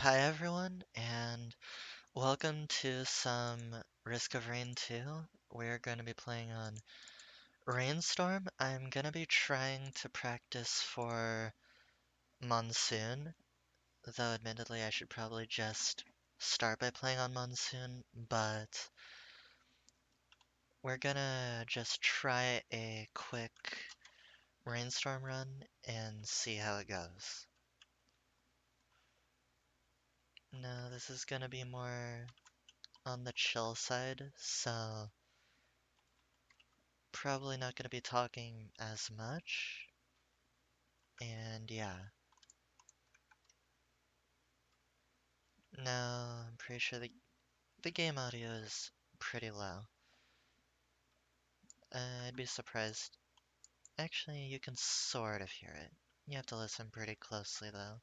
Hi everyone, and welcome to some Risk of Rain 2. We're going to be playing on Rainstorm. I'm going to be trying to practice for Monsoon, though admittedly I should probably just start by playing on Monsoon, but we're gonna just try a quick Rainstorm run and see how it goes. No, this is gonna be more on the chill side, so probably not going to be talking as much. And yeah. No, I'm pretty sure the game audio is pretty low. I'd be surprised. Actually, you can sort of hear it. You have to listen pretty closely though.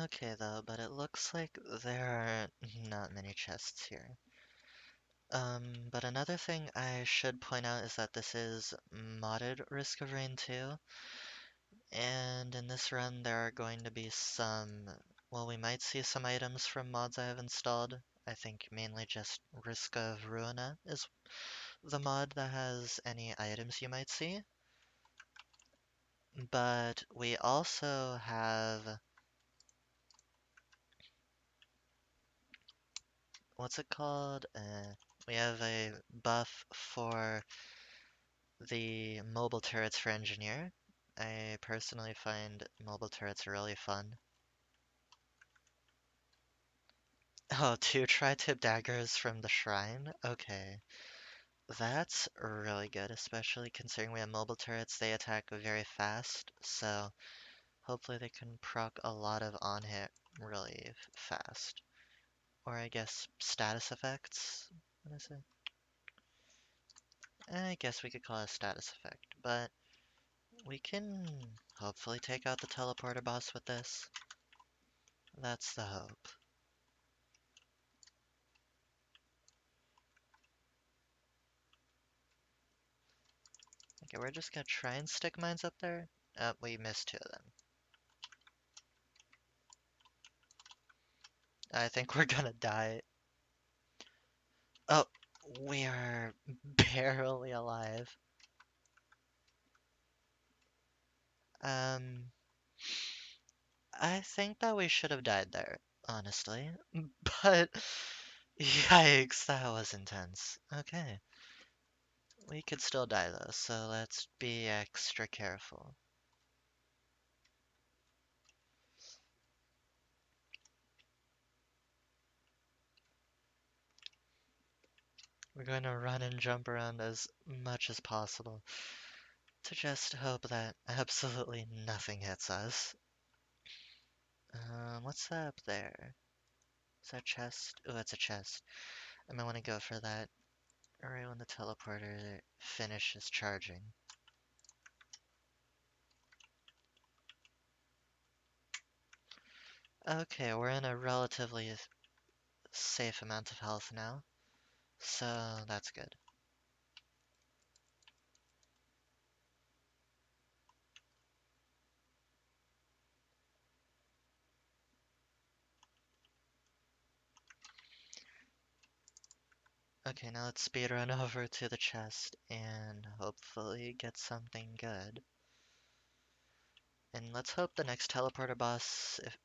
Okay though, but it looks like there are not many chests here. But another thing I should point out is that this is modded Risk of Rain 2. And in this run, there are going to be well, we might see some items from mods I have installed. I think mainly just Risk of Ruina is the mod that has any items you might see. But we also have, what's it called? We have a buff for the mobile turrets for Engineer. I personally find mobile turrets really fun. Oh, two tri-tip daggers from the shrine? Okay. That's really good, especially considering we have mobile turrets. They attack very fast, so hopefully they can proc a lot of on-hit really fast. Or I guess status effects? What is it? I guess we could call it a status effect, but we can hopefully take out the teleporter boss with this. That's the hope. Okay, we're just gonna try and stick mines up there. We missed two of them. I think we're gonna die. Oh, we are barely alive. Um, I think that we should have died there, honestly. But, yikes, that was intense. Okay, we could still die though, so let's be extra careful. We're going to run and jump around as much as possible to just hope that absolutely nothing hits us. What's that up there? Is that a chest? Oh, it's a chest. I might want to go for that right when the teleporter finishes charging. Okay, we're in a relatively safe amount of health now, so that's good. Okay, now let's speed run over to the chest and hopefully get something good. And let's hope the next teleporter boss, if...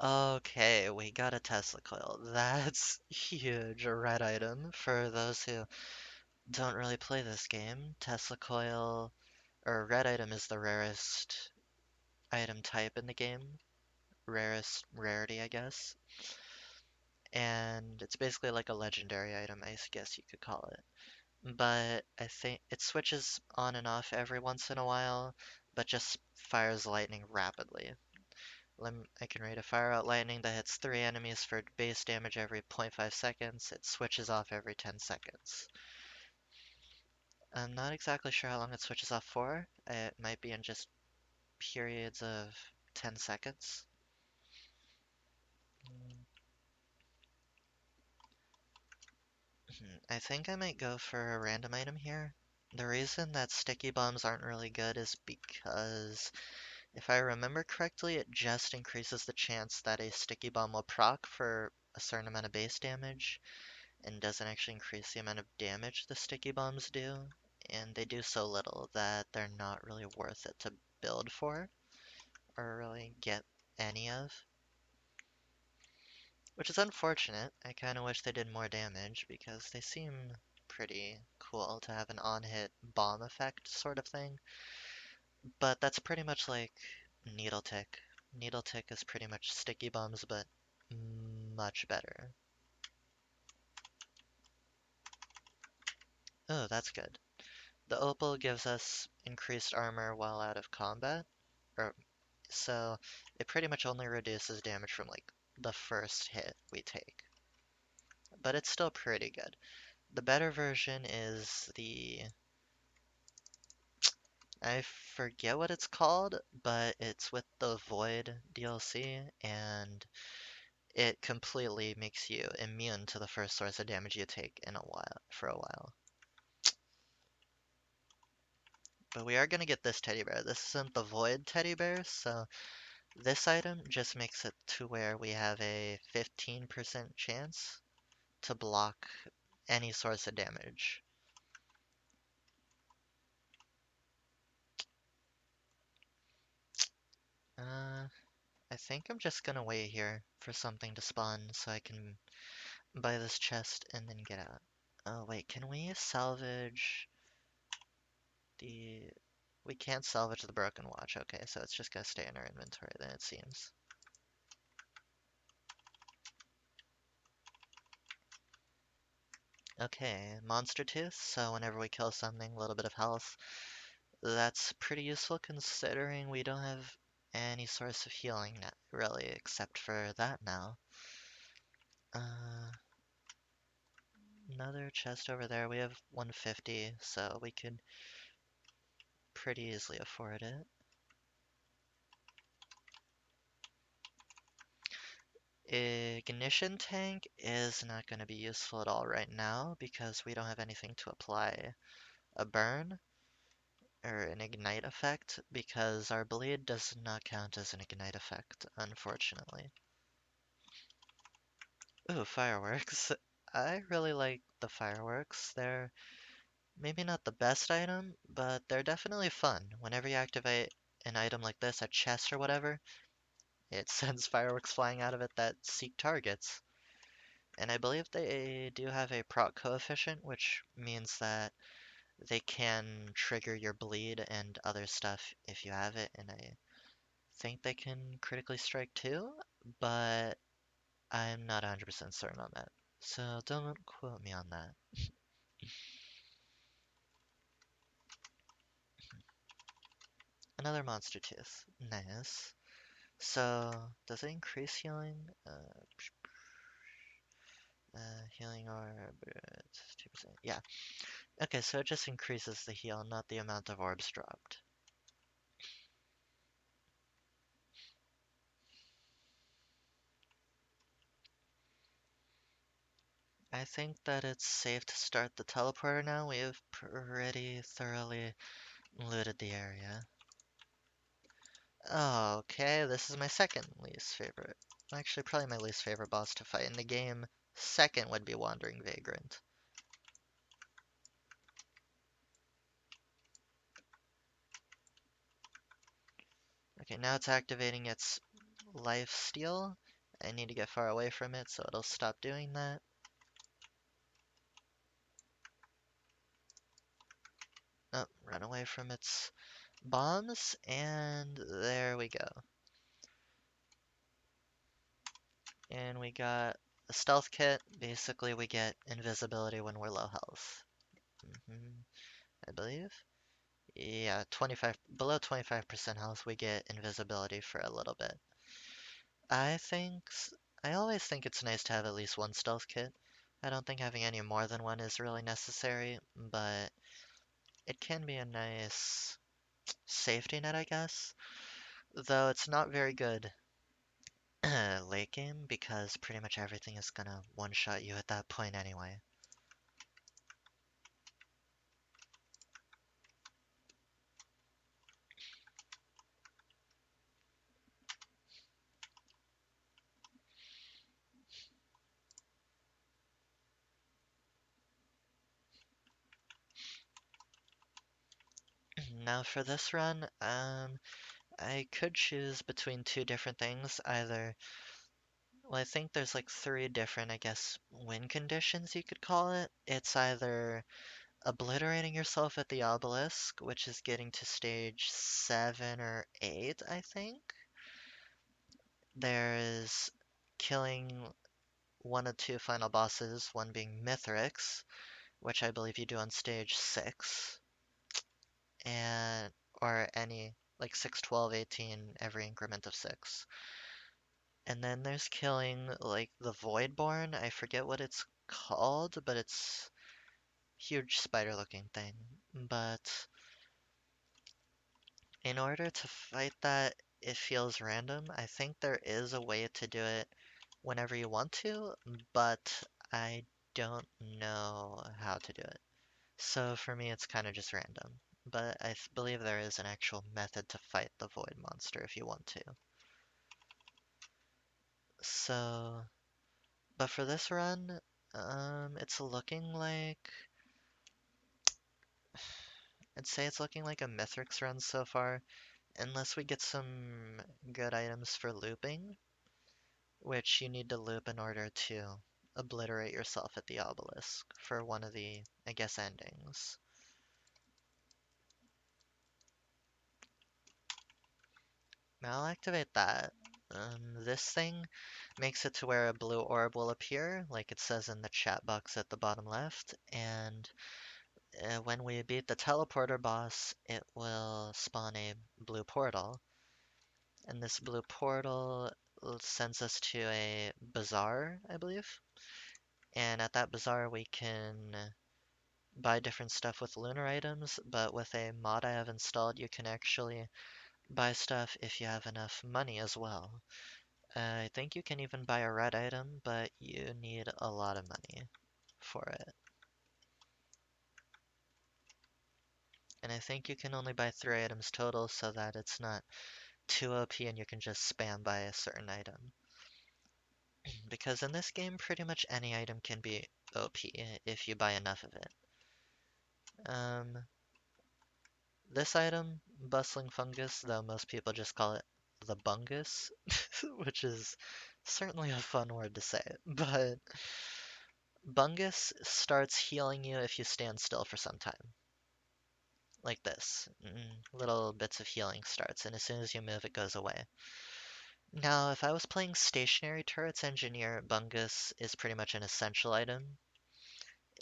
Okay, we got a Tesla coil. That's huge, a red item. For those who don't really play this game, Tesla coil, or red item is the rarest item type in the game. Rarest rarity, I guess. And it's basically like a legendary item, I guess you could call it. But I think it switches on and off every once in a while, but just fires lightning rapidly. I can rate a fire out lightning that hits 3 enemies for base damage every 0.5 seconds. It switches off every 10 seconds. I'm not exactly sure how long it switches off for. It might be in just periods of 10 seconds. I think I might go for a random item here. The reason that sticky bombs aren't really good is because if I remember correctly, it just increases the chance that a sticky bomb will proc for a certain amount of base damage and doesn't actually increase the amount of damage the sticky bombs do. And they do so little that they're not really worth it to build for or really get any of. Which is unfortunate. I kind of wish they did more damage because they seem pretty cool to have an on-hit bomb effect sort of thing. But that's pretty much like Needle Tick. Needle Tick is pretty much sticky bombs, but much better. Oh, that's good. The Opal gives us increased armor while out of combat, or so it pretty much only reduces damage from like the first hit we take. But it's still pretty good. The better version is I forget what it's called, but it's with the Void DLC, and it completely makes you immune to the first source of damage you take for a while. But we are gonna get this teddy bear. This isn't the Void teddy bear, so this item just makes it to where we have a 15% chance to block any source of damage. I think I'm just gonna wait here for something to spawn so I can buy this chest and then get out. Oh wait, can we salvage the... We can't salvage the broken watch. Okay, so it's just gonna stay in our inventory then it seems. Okay, monster tooth, so whenever we kill something, a little bit of health. That's pretty useful considering we don't have any source of healing really, except for that now. Uh, Another chest over there. We have 150, so we could pretty easily afford it. Ignition tank is not going to be useful at all right now because we don't have anything to apply a burn or an ignite effect because our bleed does not count as an ignite effect, unfortunately. Ooh, fireworks. I really like the fireworks. They're maybe not the best item, but they're definitely fun. Whenever you activate an item like this, a chest or whatever, it sends fireworks flying out of it that seek targets. And I believe they do have a proc coefficient, which means that they can trigger your bleed and other stuff if you have it, and I think they can critically strike too, but I'm not 100% certain on that. So don't quote me on that. Another monster tooth. Nice. So, does it increase healing? Healing or 2%. Yeah. Okay, so it just increases the heal, not the amount of orbs dropped. I think that it's safe to start the teleporter now. We have pretty thoroughly looted the area. Okay, this is my second least favorite. Actually, probably my least favorite boss to fight in the game. Second would be Wandering Vagrant. Okay, now it's activating its life steal. I need to get far away from it so it'll stop doing that. Oh, run away from its bombs, and there we go. And we got a stealth kit. Basically, we get invisibility when we're low health. I believe. Yeah, 25 below 25% health, we get invisibility for a little bit. I think I always think it's nice to have at least one stealth kit. I don't think having any more than one is really necessary, but it can be a nice safety net, I guess. Though it's not very good late game because pretty much everything is gonna one-shot you at that point anyway. Now for this run, I could choose between two different things. Either, well, I think there's like three different, I guess, win conditions you could call it. It's either obliterating yourself at the obelisk, which is getting to stage 7 or 8, I think. There's killing one of two final bosses, one being Mithrix, which I believe you do on stage 6, and or any like 6, 12, 18, every increment of 6. And then there's killing like the Voidborn. I forget what it's called, but it's huge spider looking thing. But in order to fight that, it feels random. I think there is a way to do it whenever you want to, but I don't know how to do it. So for me, it's kind of just random. But I believe there is an actual method to fight the Void monster if you want to. So, but for this run, it's looking like I'd say it's looking like a Mithrix run so far, unless we get some good items for looping, which you need to loop in order to obliterate yourself at the obelisk for one of the, I guess, endings. Now I'll activate that. This thing makes it to where a blue orb will appear, like it says in the chat box at the bottom left, and when we beat the teleporter boss, it will spawn a blue portal. And this blue portal sends us to a bazaar, I believe. And at that bazaar, we can buy different stuff with lunar items, but with a mod I have installed, you can actually buy stuff if you have enough money as well. I think you can even buy a red item, but you need a lot of money for it. And I think you can only buy 3 items total so that it's not too OP and you can just spam buy a certain item. Because in this game, pretty much any item can be OP if you buy enough of it. Um, this item, Bustling Fungus, though most people just call it the Bungus, which is certainly a fun word to say, but Bungus starts healing you if you stand still for some time. Like this. Little bits of healing starts, and as soon as you move, it goes away. Now, if I was playing Stationary Turrets Engineer, Bungus is pretty much an essential item,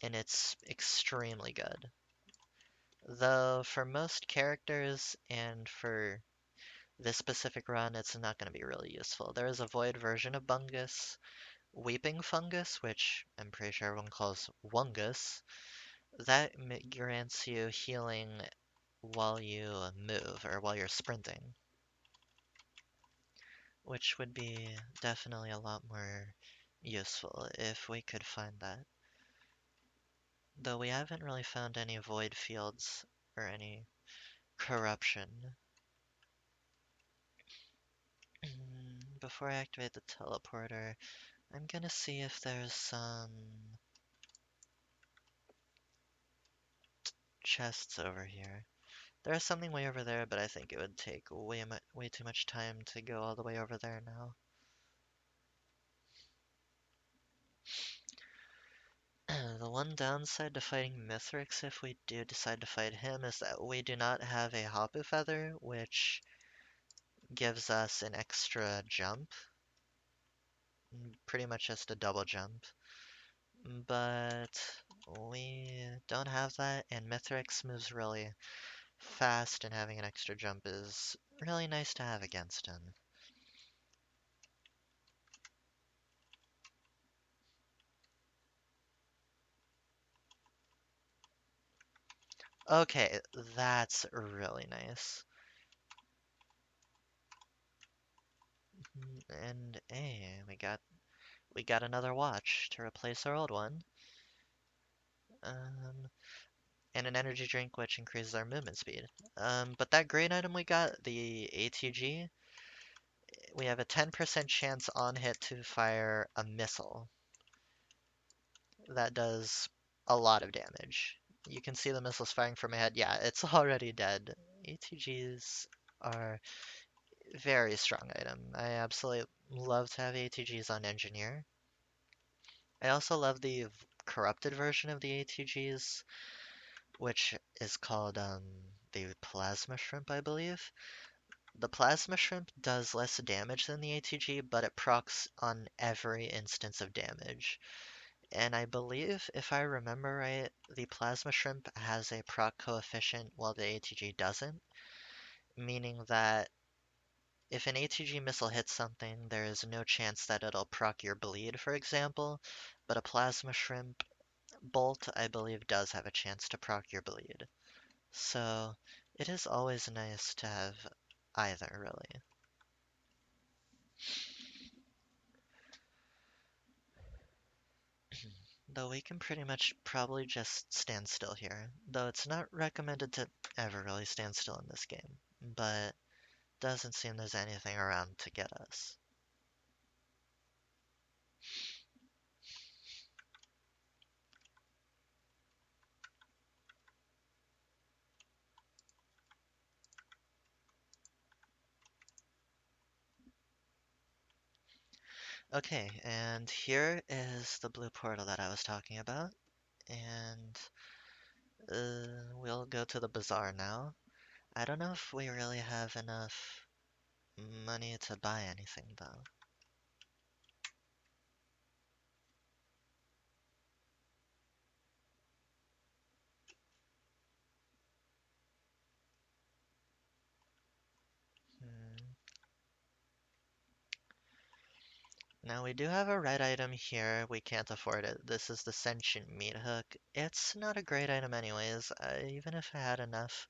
and it's extremely good. Though for most characters and for this specific run, it's not going to be really useful. There is a void version of Bungus, Weeping Fungus, which I'm pretty sure everyone calls Wungus, that grants you healing while you move or while you're sprinting, which would be definitely a lot more useful if we could find that. Though we haven't really found any void fields or any corruption. Before I activate the teleporter, I'm gonna see if there's some chests over here. There's something way over there, but I think it would take way too much time to go all the way over there now. The one downside to fighting Mithrix, if we do decide to fight him, is that we do not have a Hapu Feather, which gives us an extra jump. Pretty much just a double jump. But we don't have that, and Mithrix moves really fast, and having an extra jump is really nice to have against him. Okay, that's really nice. And hey, we got another watch to replace our old one. Um, and an energy drink which increases our movement speed. But that great item we got, the ATG, we have a 10% chance on hit to fire a missile that does a lot of damage. You can see the missiles firing from my head. Yeah, it's already dead. ATGs are very strong item. I absolutely love to have ATGs on Engineer. I also love the corrupted version of the ATGs, which is called the Plasma Shrimp, I believe. The Plasma Shrimp does less damage than the ATG, but it procs on every instance of damage. And I believe, if I remember right, the Plasma Shrimp has a proc coefficient while the ATG doesn't, meaning that if an ATG missile hits something, there is no chance that it'll proc your bleed, for example, but a Plasma Shrimp bolt, I believe, does have a chance to proc your bleed. So it is always nice to have either, really. Though we can pretty much probably just stand still here. Though it's not recommended to ever really stand still in this game. But doesn't seem there's anything around to get us. Okay, and here is the blue portal that I was talking about. And we'll go to the bazaar now. I don't know if we really have enough money to buy anything though. Hmm. Now we do have a red item here. We can't afford it. This is the Sentient Meat Hook. It's not a great item anyways. Even if I had enough,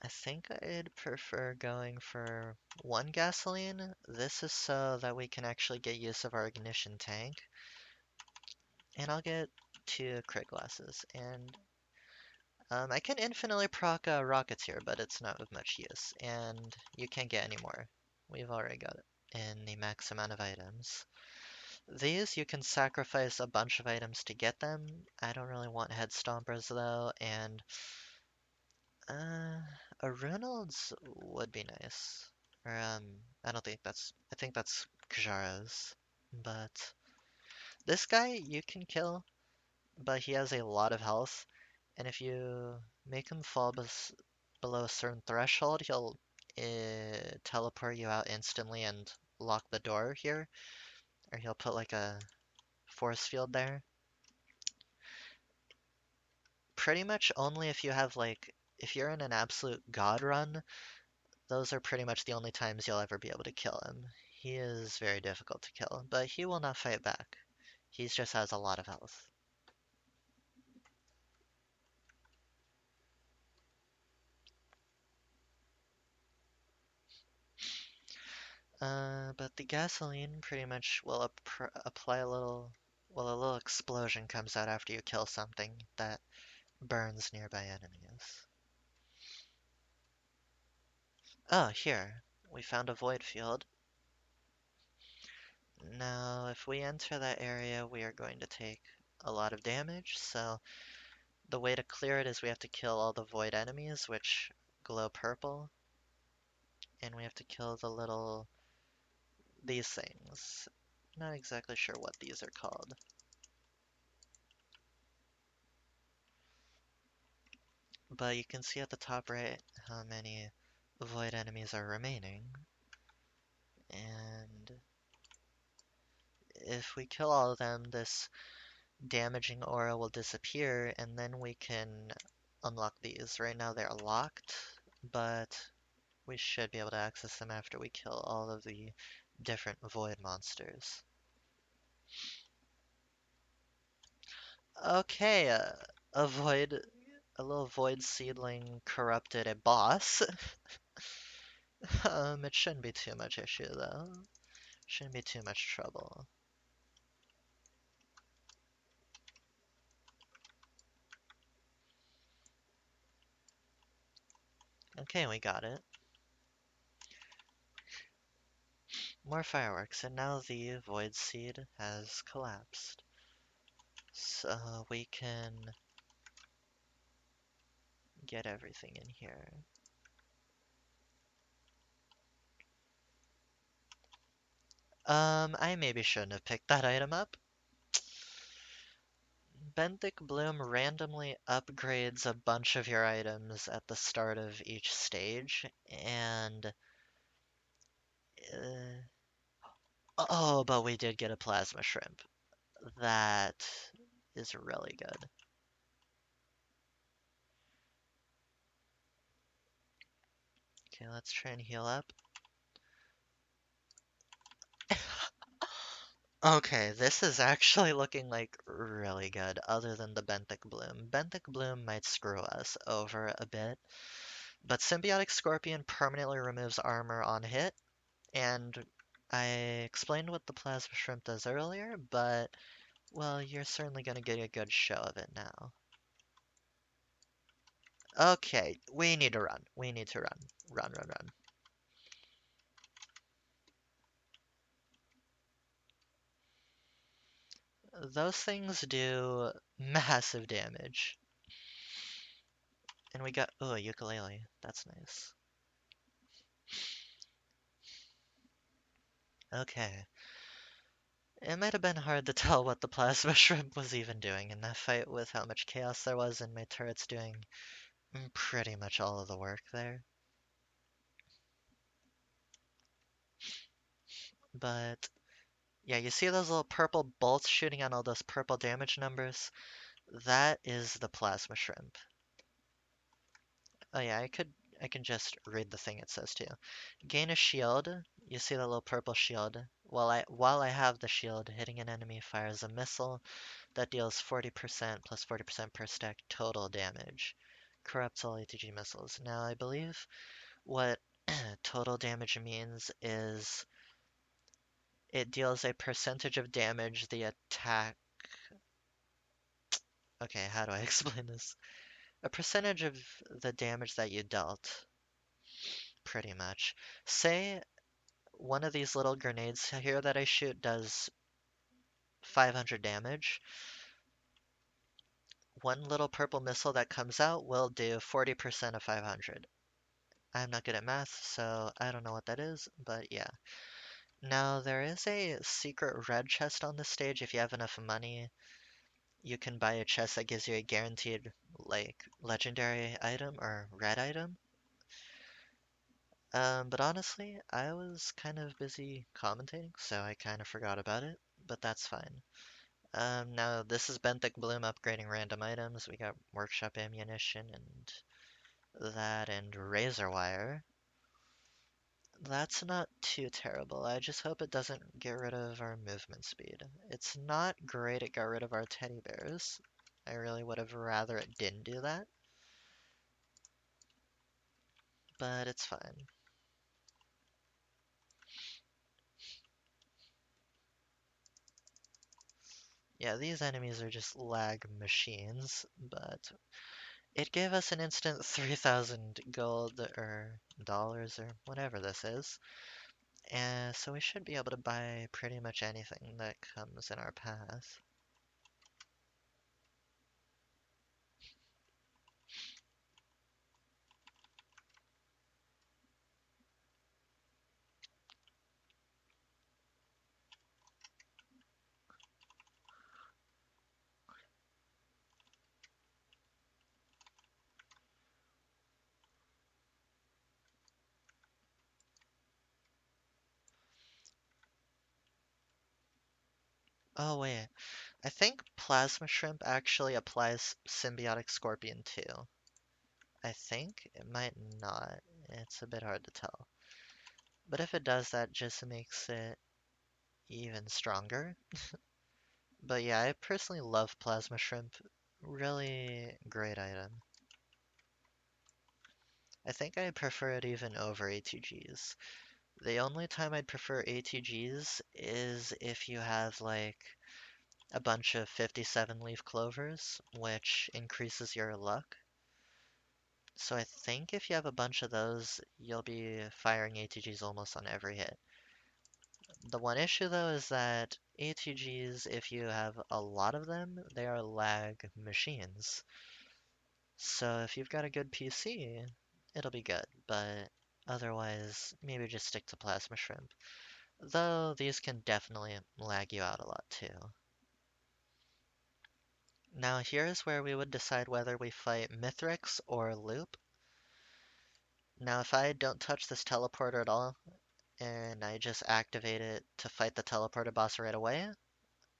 I think I'd prefer going for one gasoline. This is so that we can actually get use of our ignition tank. And I'll get two crit glasses. And I can infinitely proc rockets here, but it's not of much use. And you can't get any more. We've already got it in the max amount of items. These, you can sacrifice a bunch of items to get them. I don't really want head stompers though, and uh, a Reynolds would be nice. Or, I don't think I think that's Kjara's. But this guy you can kill, but he has a lot of health, and if you make him fall below a certain threshold, he'll teleport you out instantly and lock the door here, or he'll put like a force field there. Pretty much only if you have like, if you're in an absolute god run, those are pretty much the only times you'll ever be able to kill him. He is very difficult to kill, but he will not fight back. He just has a lot of health. But the gasoline pretty much will apply a little, well, a little explosion comes out after you kill something that burns nearby enemies. Oh, here. We found a void field. Now, if we enter that area, we are going to take a lot of damage, so the way to clear it is we have to kill all the void enemies, which glow purple, and we have to kill these things. Not exactly sure what these are called. But you can see at the top right how many void enemies are remaining. And if we kill all of them, this damaging aura will disappear, and then we can unlock these. Right now they're locked, but we should be able to access them after we kill all of the different void monsters. Okay, a void a little void seedling corrupted a boss. It shouldn't be too much issue though. Shouldn't be too much trouble. Okay, we got it. More fireworks, and now the void seed has collapsed. So we can get everything in here. I maybe shouldn't have picked that item up. Benthic Bloom randomly upgrades a bunch of your items at the start of each stage, and oh, but we did get a plasma shrimp. That is really good. Okay, let's try and heal up. Okay, this is actually looking like really good, other than the Benthic Bloom. Benthic Bloom might screw us over a bit, but Symbiotic Scorpion permanently removes armor on hit, and I explained what the Plasma Shrimp does earlier, but, well, you're certainly gonna get a good show of it now. Okay, we need to run. We need to run. Run, run, run. Those things do massive damage. And we got, oh, a ukulele. That's nice. Okay. It might have been hard to tell what the plasma shrimp was even doing in that fight with how much chaos there was and my turrets doing pretty much all of the work there. But yeah, you see those little purple bolts shooting on all those purple damage numbers? That is the plasma shrimp. Oh yeah, I can just read the thing it says too. Gain a shield. You see the little purple shield. While I have the shield, hitting an enemy fires a missile that deals 40% plus 40% per stack total damage. Corrupts all ATG missiles. Now I believe what total damage means is it deals a percentage of damage the attack. Okay, how do I explain this? A percentage of the damage that you dealt, pretty much. Say one of these little grenades here that I shoot does 500 damage. One little purple missile that comes out will do 40% of 500. I'm not good at math, so I don't know what that is, but yeah. Now, there is a secret red chest on this stage. If you have enough money, you can buy a chest that gives you a guaranteed, like, legendary item or red item. But honestly, I was kind of busy commentating, so I kind of forgot about it, but that's fine. Now this is Benthic Bloom upgrading random items. We got workshop ammunition and that and razor wire. That's not too terrible. I just hope it doesn't get rid of our movement speed. It's not great it got rid of our teddy bears. I really would have rather it didn't do that, but it's fine. Yeah, these enemies are just lag machines, but it gave us an instant 3,000 gold or dollars or whatever this is. And so we should be able to buy pretty much anything that comes in our path. Oh wait, I think Plasma Shrimp actually applies Symbiotic Scorpion too. I think it might not. It's a bit hard to tell. But if it does, that just makes it even stronger. But yeah, I personally love Plasma Shrimp. Really great item. I think I prefer it even over ATGs. The only time I'd prefer ATGs is if you have like a bunch of 57 leaf clovers, which increases your luck. So I think if you have a bunch of those, you'll be firing ATGs almost on every hit. The one issue though is that ATGs, if you have a lot of them, they are lag machines. So if you've got a good PC, it'll be good, but otherwise, maybe just stick to Plasma Shrimp. Though these can definitely lag you out a lot too. Now here's where we would decide whether we fight Mithrix or Loop. Now if I don't touch this teleporter at all, and I just activate it to fight the teleporter boss right away,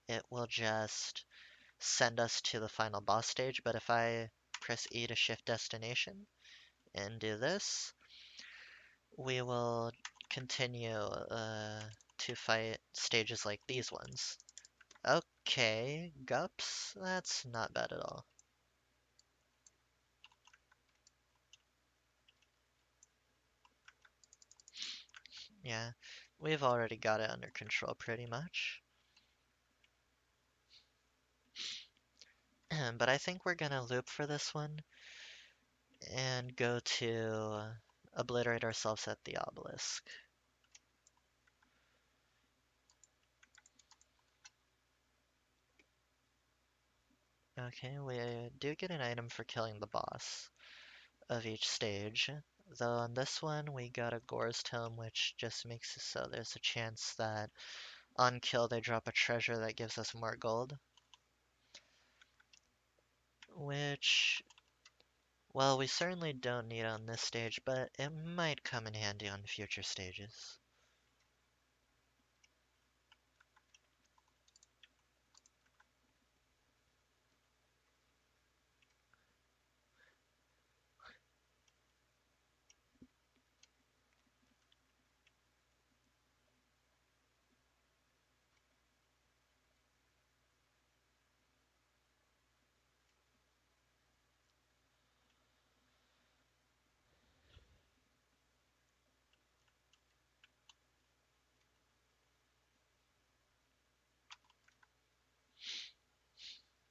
it will just send us to the final boss stage. But if I press E to shift destination and do this, we will continue to fight stages like these ones. Okay, Gups, that's not bad at all. Yeah, we've already got it under control pretty much. But I think we're gonna loop for this one and go to obliterate ourselves at the obelisk. Okay, we do get an item for killing the boss of each stage. Though on this one, we got a Gore's Tome, which just makes it so there's a chance that on kill they drop a treasure that gives us more gold. Which, well, we certainly don't need on this stage, but it might come in handy on future stages.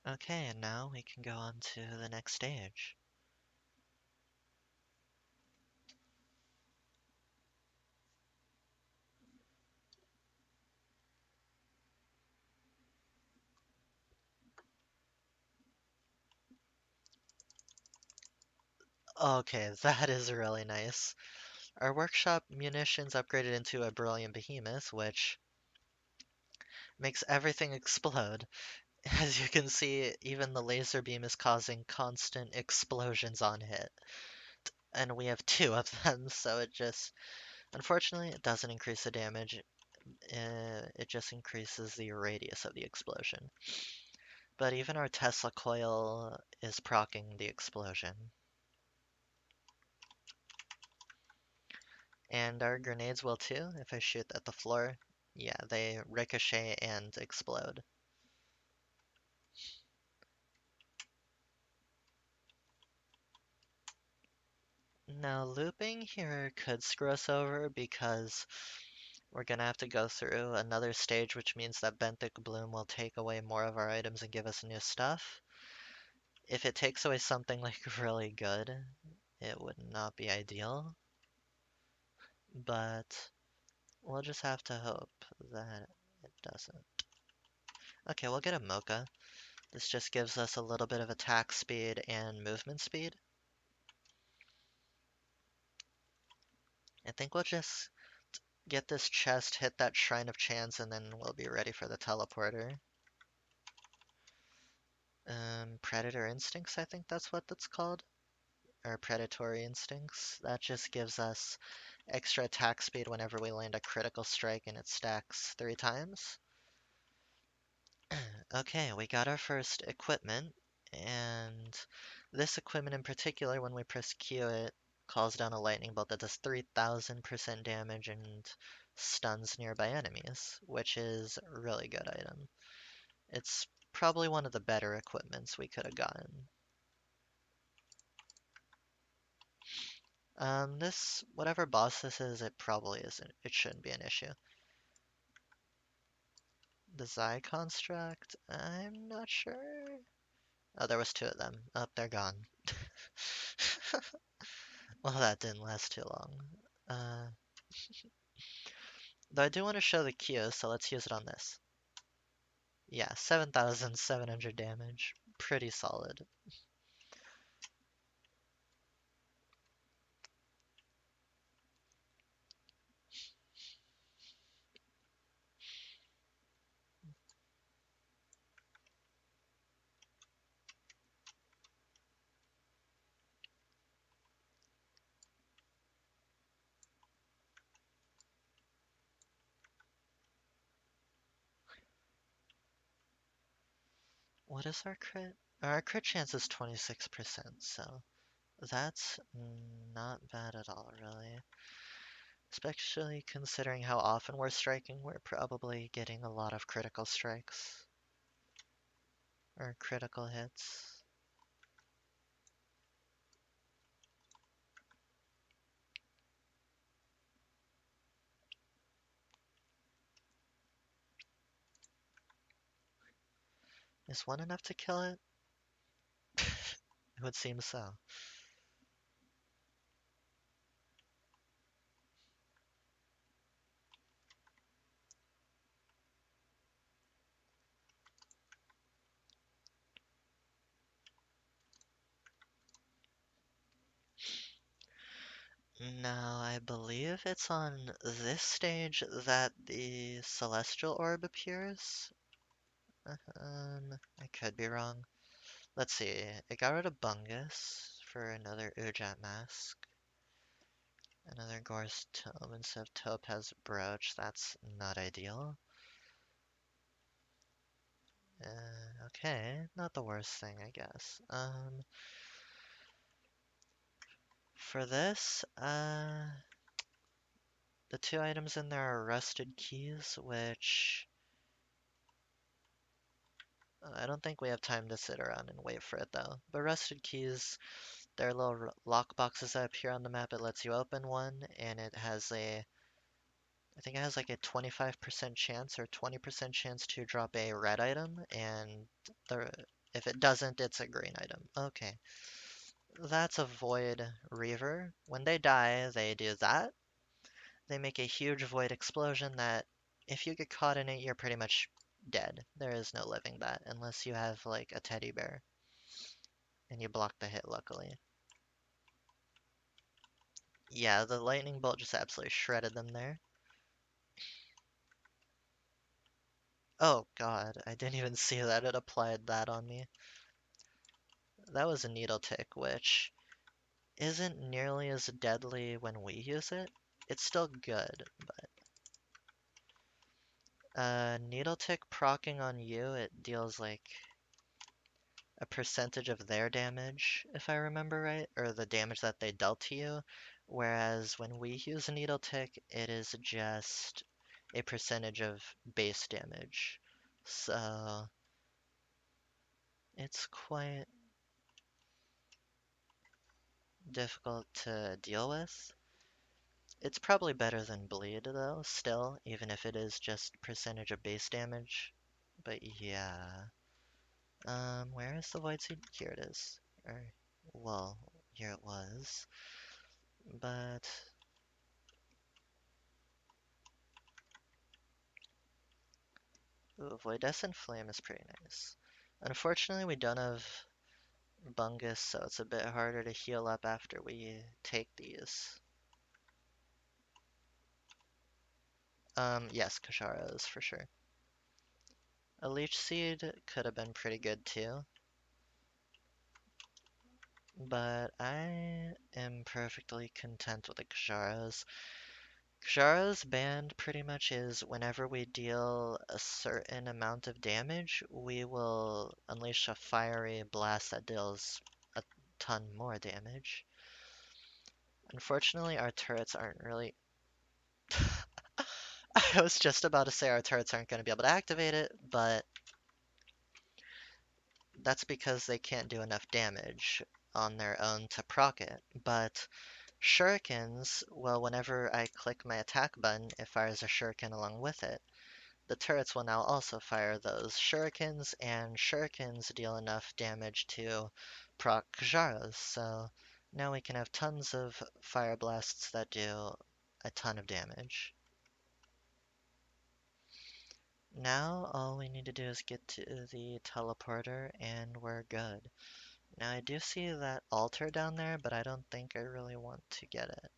Okay, and now we can go on to the next stage. Okay, that is really nice. Our workshop munitions upgraded into a brilliant behemoth, which makes everything explode. As you can see, even the laser beam is causing constant explosions on hit. And we have two of them, so it just, unfortunately, it doesn't increase the damage. It just increases the radius of the explosion. But even our Tesla coil is proccing the explosion. And our grenades will too, if I shoot at the floor. Yeah, they ricochet and explode. Now, looping here could screw us over because we're gonna have to go through another stage, which means that Benthic Bloom will take away more of our items and give us new stuff. If it takes away something like really good, it would not be ideal, but we'll just have to hope that it doesn't. Okay, we'll get a Mocha. This just gives us a little bit of attack speed and movement speed. I think we'll just get this chest, hit that Shrine of Chance, and then we'll be ready for the teleporter. Predator Instincts, I think that's what that's called. Or Predatory Instincts. That just gives us extra attack speed whenever we land a critical strike and it stacks 3 times. Okay, we got our first equipment, and this equipment in particular, when we press Q, it calls down a lightning bolt that does 3000% damage and stuns nearby enemies, which is a really good item. It's probably one of the better equipments we could have gotten. Whatever boss this is, it probably isn't. It shouldn't be an issue. The Xi construct? I'm not sure. Oh, there was two of them. Oh, they're gone. Well, that didn't last too long. Uh, though I do want to show the Q, so let's use it on this. Yeah, 7,700 damage. Pretty solid. What is our crit? Our crit chance is 26%, so that's not bad at all, really. Especially considering how often we're striking, we're probably getting a lot of critical strikes or critical hits. Is one enough to kill it? It would seem so. Now, I believe it's on this stage that the celestial orb appears. I could be wrong. Let's see. It got rid of Bungus for another Ujat mask. Another Gorse tome instead of Topaz brooch. That's not ideal. Okay, not the worst thing, I guess. For this, the two items in there are rusted keys, which I don't think we have time to sit around and wait for it though. But rusted keys, they're little lock boxes that appear on the map. It lets you open one, and it has I think it has like a 25% chance or 20% chance to drop a red item, and the, if it doesn't, it's a green item. Okay, that's a Void Reaver. When they die, they do that. They make a huge void explosion that if you get caught in it, you're pretty much dead. There is no living that unless you have like a teddy bear and you block the hit, luckily. Yeah, the lightning bolt just absolutely shredded them there. Oh god, I didn't even see that it applied that on me. That was a needle tick, which isn't nearly as deadly when we use it. It's still good, but needle tick procking on you, it deals like a percentage of their damage, if I remember right, or the damage that they dealt to you. Whereas when we use a needle tick, it is just a percentage of base damage. So it's quite difficult to deal with. It's probably better than bleed though, still, even if it is just percentage of base damage. But yeah. Where is the void seed? Here it is. Or, well, here it was. But ooh, Voidescent Flame is pretty nice. Unfortunately, we don't have Bungus, so it's a bit harder to heal up after we take these. Yes, Kasharas for sure. A Leech Seed could have been pretty good too, but I am perfectly content with the Kasharas. Kasharas band pretty much is whenever we deal a certain amount of damage, we will unleash a fiery blast that deals a ton more damage. Unfortunately, our turrets aren't really. I was just about to say our turrets aren't going to be able to activate it, but that's because they can't do enough damage on their own to proc it. But Shurikens, well, whenever I click my attack button, it fires a shuriken along with it. The turrets will now also fire those shurikens, and shurikens deal enough damage to proc Kjaras, so now we can have tons of fire blasts that do a ton of damage. Now all we need to do is get to the teleporter and we're good. Now I do see that altar down there, but I don't think I really want to get it.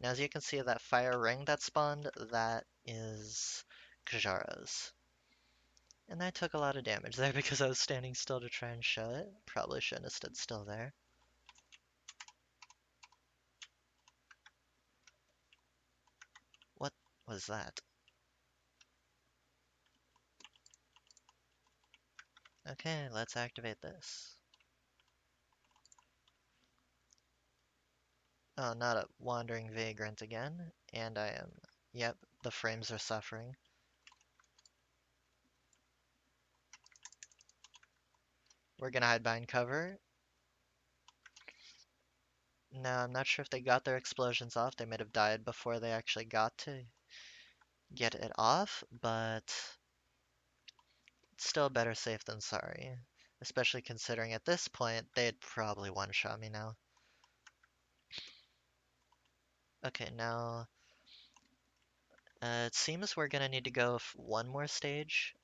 Now as you can see that fire ring that spawned, that is Kjara's. And I took a lot of damage there because I was standing still to try and show it. Probably shouldn't have stood still there. What was that? Okay, let's activate this. Oh, not a wandering vagrant again. And I am... Yep, the frames are suffering. We're gonna hide behind cover. Now, I'm not sure if they got their explosions off. They might have died before they actually got to get it off, but still better safe than sorry. Especially considering at this point, they'd probably one-shot me now. Okay, now it seems we're gonna need to go one more stage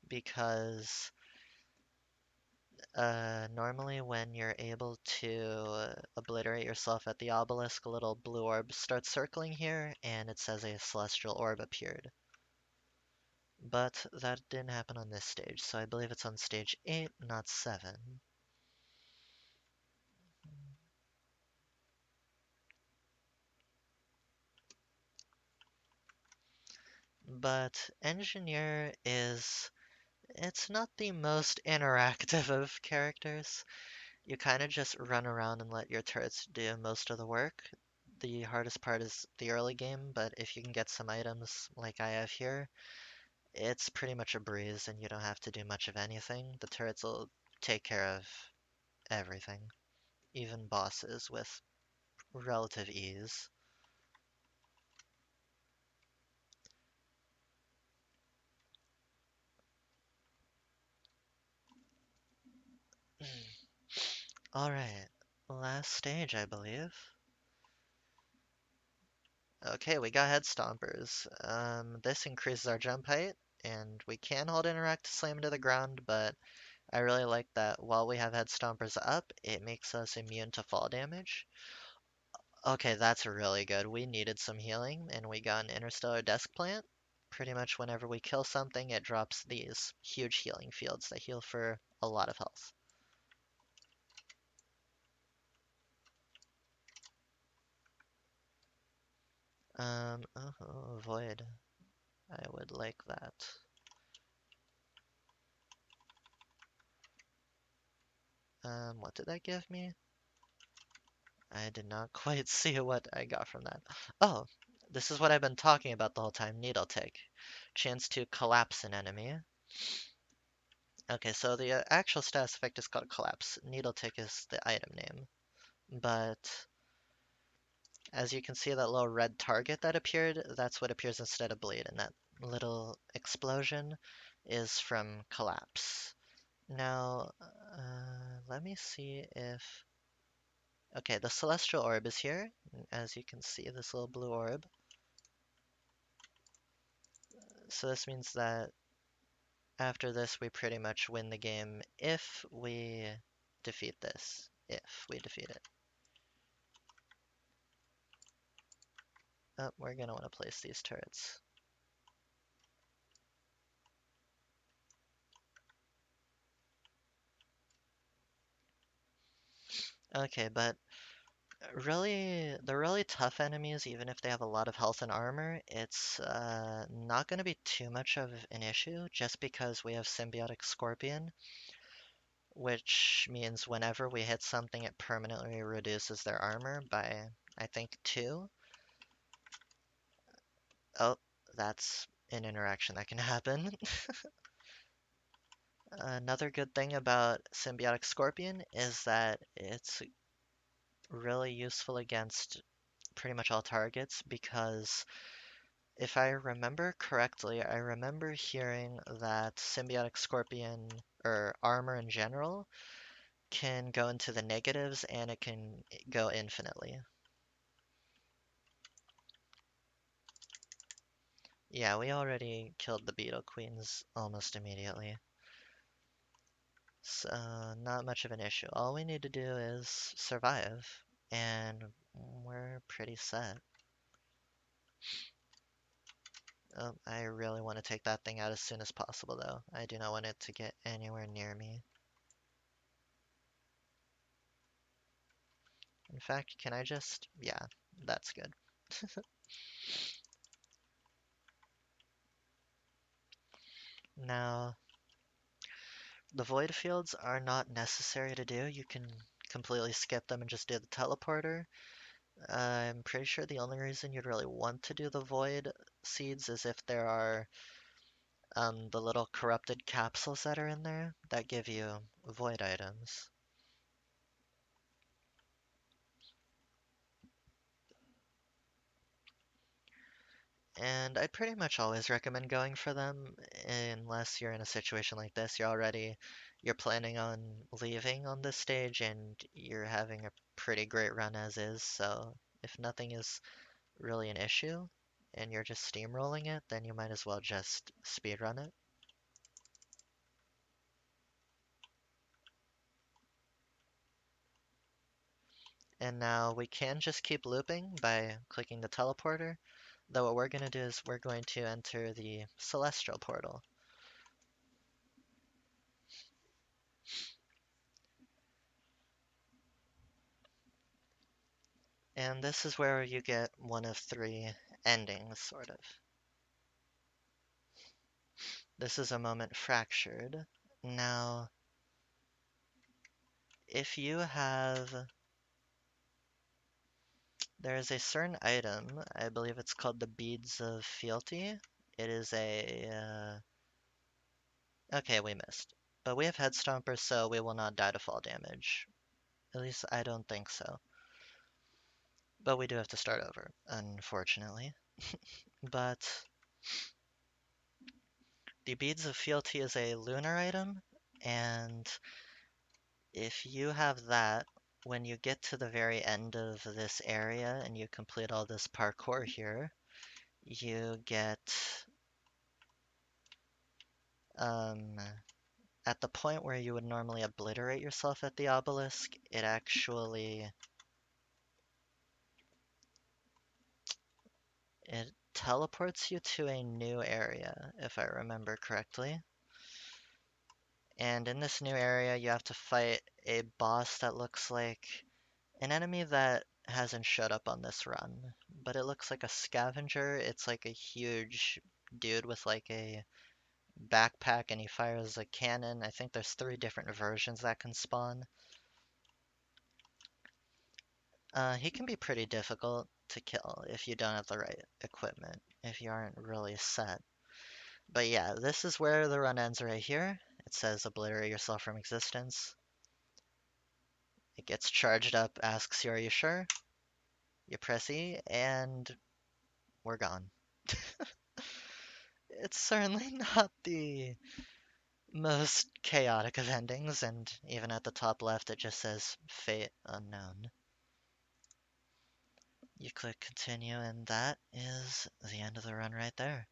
because normally when you're able to obliterate yourself at the obelisk, a little blue orb starts circling here and it says a celestial orb appeared. But that didn't happen on this stage, so I believe it's on stage 8, not 7. But Engineer is, it's not the most interactive of characters. You kind of just run around and let your turrets do most of the work. The hardest part is the early game, but if you can get some items like I have here, it's pretty much a breeze and you don't have to do much of anything. The turrets will take care of everything, even bosses with relative ease. Alright, last stage, I believe. Okay, we got head stompers. This increases our jump height, and we can hold interact to slam into the ground, but I really like that while we have head stompers up, it makes us immune to fall damage. Okay, that's really good. We needed some healing, and we got an interstellar desk plant. Pretty much whenever we kill something, it drops these huge healing fields that heal for a lot of health. Oh, void. I would like that. What did that give me? I did not quite see what I got from that. Oh, this is what I've been talking about the whole time, Needle Tick. Chance to collapse an enemy. Okay, so the actual status effect is called Collapse. Needle Tick is the item name. But as you can see, that little red target that appeared, that's what appears instead of Bleed, and that little explosion is from Collapse. Now, let me see if... Okay, the Celestial Orb is here. As you can see, this little blue orb. So this means that after this, we pretty much win the game if we defeat this. If we defeat it. Oh, we're gonna want to place these turrets. Okay, but really, the really tough enemies, even if they have a lot of health and armor, it's not going to be too much of an issue just because we have Symbiotic Scorpion, which means whenever we hit something, it permanently reduces their armor by, I think, 2. Oh, that's an interaction that can happen. Another good thing about Symbiotic Scorpion is that it's really useful against pretty much all targets because if I remember correctly, I remember hearing that Symbiotic Scorpion or armor in general can go into the negatives and it can go infinitely. Yeah, we already killed the Beetle Queens almost immediately. So, not much of an issue. All we need to do is survive, and we're pretty set. I really want to take that thing out as soon as possible, though. I do not want it to get anywhere near me. In fact, can I just... Yeah, that's good. Now, the void fields are not necessary to do. You can completely skip them and just do the teleporter. I'm pretty sure the only reason you'd really want to do the void seeds is if there are the little corrupted capsules that are in there that give you void items. And I'd pretty much always recommend going for them unless you're in a situation like this. You're planning on leaving on this stage and you're having a pretty great run as is. So if nothing is really an issue and you're just steamrolling it, then you might as well just speedrun it. And now we can just keep looping by clicking the teleporter, though what we're going to do is we're going to enter the celestial portal. And this is where you get one of three endings, sort of. This is a moment fractured. Now, if you have... There is a certain item, I believe it's called the Beads of Fealty. It is a... Okay, we missed. But we have Head Stomper, so we will not die to fall damage. At least I don't think so. But we do have to start over, unfortunately. But the Beads of Fealty is a lunar item, and if you have that, when you get to the very end of this area and you complete all this parkour here, you get, um, at the point where you would normally obliterate yourself at the obelisk, it teleports you to a new area, if I remember correctly. And in this new area, you have to fight a boss that looks like an enemy that hasn't showed up on this run, but it looks like a scavenger. It's like a huge dude with like a backpack and he fires a cannon. I think there's three different versions that can spawn. He can be pretty difficult to kill if you don't have the right equipment, if you aren't really set. But yeah, this is where the run ends right here. It says obliterate yourself from existence. It gets charged up, asks you, are you sure? You press E, and we're gone. It's certainly not the most chaotic of endings, and even at the top left it just says Fate Unknown. You click continue, and that is the end of the run right there.